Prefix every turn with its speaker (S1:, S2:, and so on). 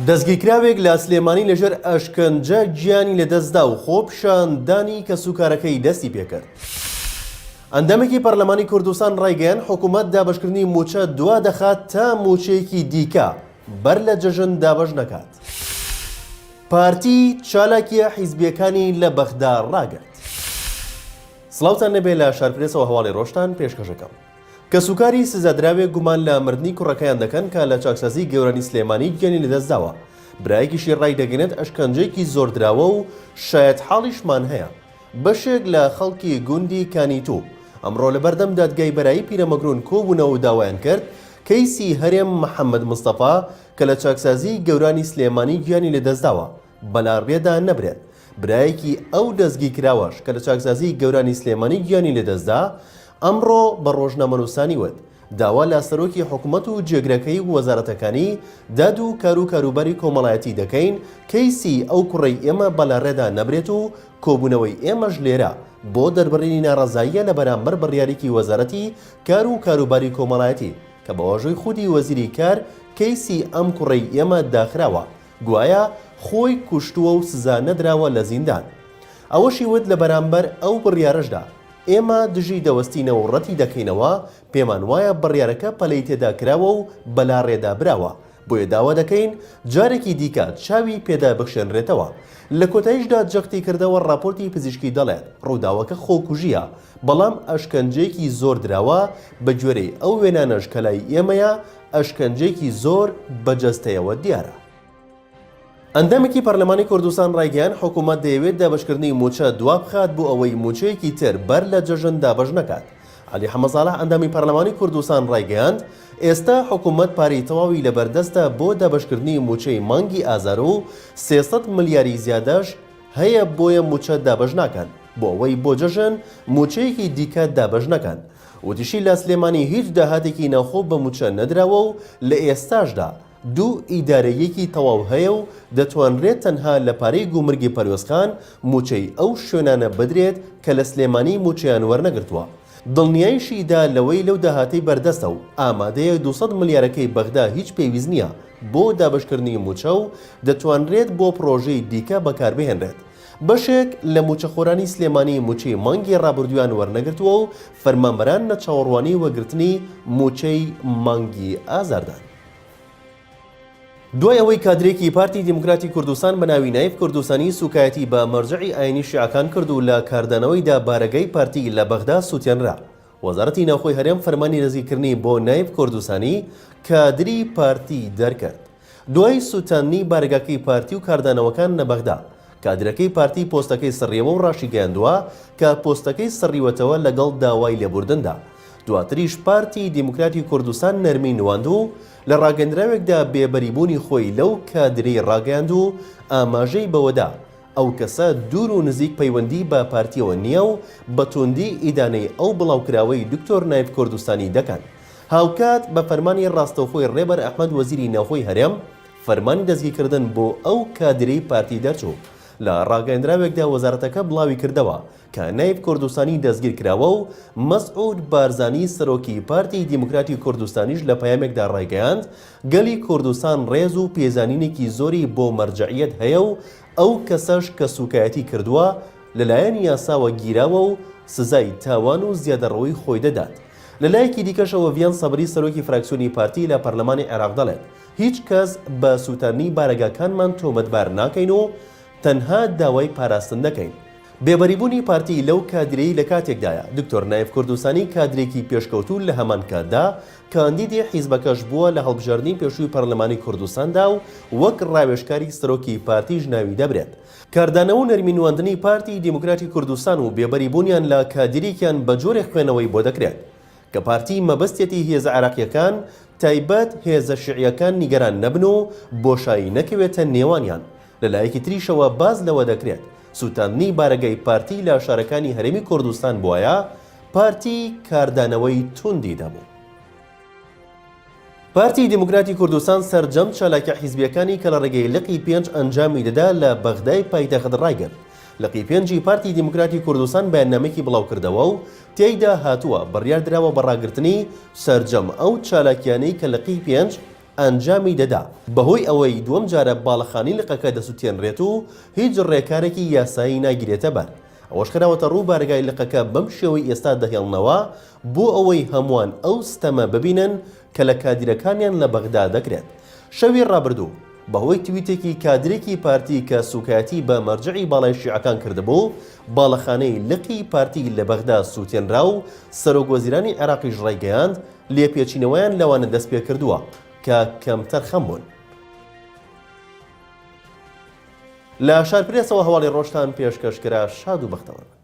S1: دەستگیرکراوێک لە سلێمانی لەژێر ئەشکەنجە گیانی لەدەستدا و خۆپشاندانی کە سوکارەکەی دەستی پێکرد. ئەندامێکی پەرلەمانی کوردستان ڕایگەیان حکوومەت دابەشکردنی موچە دوا دەخات تا موچەیەکی دیکە بەر لە جەژن دابەش نەکات. پارتی چالاکیە حیزبیەکانی لە بەغدا ڕاگرت. سڵاوتان نەبێ لە شارپرێسەوە هەواڵی ڕۆژتان پێشکەشەکەم. کە سوکاری سزادراوێک گومان لە مردنی کوڕەکەیان دەکەن کە لە چاکسازی گەورانی سلێمانی گیانی لەدەستداوە. برایەکیشی ڕای دەگەنێت ئەشکەنجەیەکی زۆردراوە و شایەت حاڵیشمان هەیە. بەشێک لە خەڵکی گوندی کانیتۆ ئەمڕۆ لە بەردەم دادگای بەرایی پیرەمەگرون کۆبوونەوە و داوایان کرد کەیسی هەرێم محەممەد مستەفا کە لە چاکسازی گەورانی سلێمانی گیانی لەدەستداوە بەلاڕێدا نەبرێت. برایەکی ئەو دەستگی کراوەش کە لە چاکسازی گەورانی سلێمانی گیانی لەدەستدا ئەمڕۆ بە ڕۆژنامەنووسانی وت داوا لە سەرۆکی حکوومەت و جێگرەکەی وەزارەتەکانی داد و کاروباری کۆمەڵایەتی دەکەین کەیسی ئەو کوڕی ئێمە بەلاڕێدا نەبرێت و کۆبوونەوەی ئێمەش لێرە بۆ دەربڕینی ناڕەزاییە لە بەرامبەر بڕیارێکی وەزارەتی کاروباری کۆمەڵایەتی کە بە واژۆی خودی وەزیری کار کەیسی ئەم کوڕی ئێمە داخراوە گوایە خۆی کوشتووە و سزا نەدراوە لە زیندان. ئەوەشی وت لە بەرامبەر ئەو بڕیارەشدا ئێمە دژی دەوەستینەوە و ڕەتی دەکەینەوە پێمان وایە بڕیارەکە پەلەی تێدا کراوە و بەلاڕێدا براوە بۆیە داوا دەکەین جارێکی دیکە چاوی پێدا بخشێنرێتەوە. لە کۆتاییشدا جەختی کردەوە راپۆرتی پزیشکی دەڵێت ڕووداوەکە خۆکوژیە بەڵام ئەشکەنجەیەکی زۆر دراوە بە گوێرەی ئەو وێنانەش کە لای ئێمەیە ئەشکەنجەیەکی زۆر بەجەستەیەوە دیارە. ئەندامێکی پەرلەمانی کوردستان ڕایگەیان حکوومەت دەیەوێت دابەشکردنی موچە دوا بخات بۆ ئەوەی موچەیەکی تر بەر لە جەژن دابەش نەکات. عەلی حەمەدزاڵح ئەندامی پەرلەمانی کوردستان ڕایگەیاند ئێستا حکوومەت پارەی تەواوی لەبەردەستە بۆ دابەشکردنی موچەی مانگی ئازار و 300 ملیاری زیادەش هەیە بۆیە موچە دابەش ناکەن بۆ ئەوەی بۆ جەژن موچەیەکی دیکە دابەش نەکەن. وتیشی لە سلێمانی هیچ داهاتێکی ناوخۆ بە موچە نەدراوە و لە ئێستاشدا دوو ئیدارەیەکی تەواو هەیە و دەتوانرێت تەنها لە پارەی گومرگی پەروێزخان موچەی ئەو شوێنانە بدرێت کە لە سلێمانی موچەیان وەرنەگرتووە. دڵنیاییشیدا لەوەی لەو داهاتەی بەردەستە و ئامادەیە 200 ملیارەکەی بەغدا هیچ پێویست نییە بۆ دابەشکردنی موچە و دەتوانرێت بۆ پرۆژەی دیکە بەکاربهێنرێت. بەشێک لە موچەخۆرانی سلێمانی موچەی مانگی ڕابردویان وەرنەگرتووە و فەرمانبەران لە چاوەڕوانی وەرگرتنی موچەی مانگی ئازاردان. دوای ئەوەی کادرێکی پارتی دیموکراتی کوردستان بە ناوی نایب کوردستانی سوکایەتی بە مەرجعی ئاینی شیعەکان کرد و لە کاردانەوەیدا بارگەی پارتی لە بەغدا سووتێنرا. وەزارەتی ناوخۆی هەرێم فەرمانی رەزیکردنی بۆ نایب کوردستانی کادری پارتی دەرکرد. دوای سووتاندنی بارگاکەی پارتی و کاردانەوەکان لە بەغدا کادرەکەی پارتی پۆستەکەی سڕیەوە و ڕاشی گەیاندووە کە پۆستەکەی سڕیوەتەوە لەگەڵ داوای لێبوردندا. دواتریش پارتی دیموکراتی کوردستان نەرمی نواند و لە ڕاگەندراوێکدا بێبەریبوونی خۆی لەو کادرەی ڕاگەیاند و ئاماژەی بەوەدا ئەو کەسە دوور و نزیک پەیوەندی بە پارتیەوە نییە و بە توندی ئیدانەی ئەو بڵاوکراوەی دکتۆر نایب کوردستانی دەکەن. هاوکات بە فەرمانی ڕاستەوخۆی ڕێبەر ئەحمەد وەزیری ناوخۆی هەرێم فەرمانی دەستگیرکردن بۆ ئەو کادرەی پارتی دەرچوو. لە ڕاگەندراوێکدا وەزارەتەکە بڵاوی کردەوە کە نایب کوردستانی دەستگیر کراوە و مەسعود بارزانی سەرۆکی پارتی دیموکراتی کوردستانیش لە پەیامێکدا ڕایگەیاند گەلی کوردستان ڕێز و پێزانینێکی زۆری بۆ مەرجعیەت هەیە و ئەو کەسەش کە سوکایەتی کردووە لەلایەن یاساوە گیراوە و سزای تاوان و زیادەڕەوەی خۆی دەدات. لەلایەکی دیکەشەوە ڤیان سەبری سەرۆکی فراکسیۆنی پارتی لە پەرلەمانی عێراق دەڵێت هیچ کەس بە سووتاندنی بارگاکانمان تۆمەتبار ناکەین و تەنها داوای پاراستن دەکەین. بێبەریبوونی پارتی لەو کادرەی لە کاتێکدایە دکتۆر نایب کوردستانی کادرێکی پێشکەوتوو لە هەمان کاتدا کاندیدی حیزبەکەش بووە لە هەڵبژاردننی پێشووی پەرلەمانی کوردستاندا و وەک ڕاوێژکاری سەرۆکی پارتیش ناوی دەبرێت. کاردانەوە و نەرمینواندنی پارتی دیموکراتی کوردستان و بێبەریبوونیان لە کادرێکیان بە جۆرێک خوێنەوەی بۆ دەکرێت کە پارتی مەبەستێتی هێزە عێراقیەکان تایبەت هێزە شیعیەکان نیگەران نەبن و بۆشایی نەکەوێتە نێوانیان. لەلایەکی تریشەوە باز لەوە دەکرێت سووتاندنی بارگەی پارتی لە شارەکانی هەرێمی کوردستان بووایە پارتی کاردانەوەی توندی دەبوو. پارتی دیموکراتی کوردستان سەرجەم چالاکە حیزبیەکانی کە لە ڕێگەی لقی 5 ئەنجامی دەدا لە بەغدای پایتەخت ڕایگرت. لقی 5 پارتی دیموکراتی کوردستان بەیاننامەیەکی بڵاو کردەوە و تێیدا هاتووە بڕیار دراوە بە ڕاگرتنی سەرجەم ئەو چالاکیانەی کە لقی 5 ئەنجامی دەدا بەهۆی ئەوەی دووەم جارە باڵەخانی لقەکە دەسووتێنرێت و هیچ ڕێکارێکی یاسایی ناگیرێتە بەر. ئەوەش خراوەتە ڕوو بارگای لقەکە بەم شێوەی ئێستا دەهێڵنەوە بۆ ئەوەی هەمووان ئەو ستەمە ببینن کە لە کادیرەکانیان لە بەغدا دەکرێت. شەوی ڕابردوو بەهۆی تویتێکی کادرێکی پارتی کە سوکایەتی بە مەرجعی باڵای شیعەکان کردبوو، باڵەخانەی لقی پارتی لە بەغدا سووتێنرا و سەرۆکوەزیرانی عێراقیش ڕایگەیاند لێپێچینەوەیان لەوانە دەست پێ کردووە کە کەمتەر خەم بوون. لە شارپرێسەوە هەواڵی ڕۆژتان پێشکەشکرا شاد و بەختەوە.